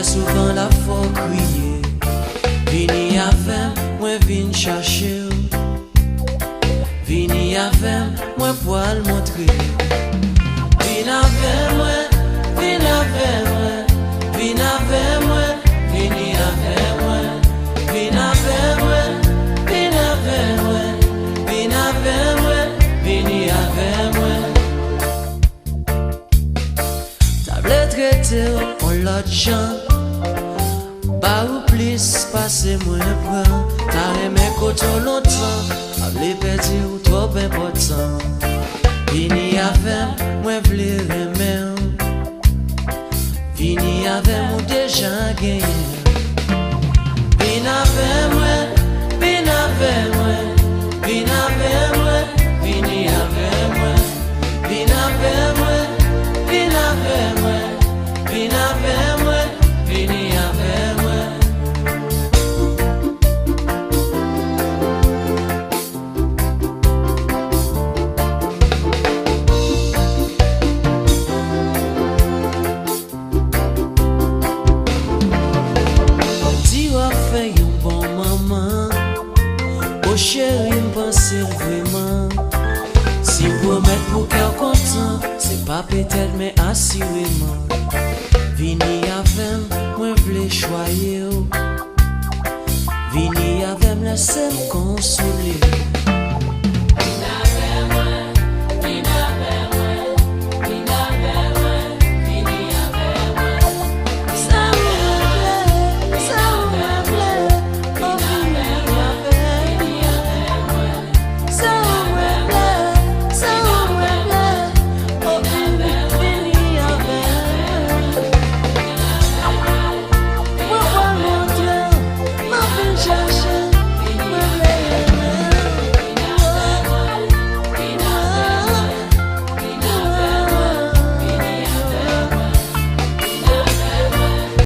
très souvent la faut crier. Vini avec moi vin chercher. Vini avec moi pour le montrer. Vin avec moi, vin avec moi, vin avec moi, vini avec moi, vin avec moi, vin avec moi, vin avec moi, vini avec moi. Table traité on l'autre gens. Pas ou plus, passer moins prend. T'as aimé coton longtemps, les perdu ou trop important. Vini avec moi, v'lais aimer. Vini avec moi, déjà gagné. Vini avec moi, vini avec moi, vini avec moi, vini avec moi, vini avec moi, vini avec moi, vini avec moi, vini avec moi. Oh chérie, m'pense vraiment. Si vous mettez pour cœur content, c'est pas peut-être mais assurément. Vini avec moi v'lais choyer. Vini avec me laisser me consoler.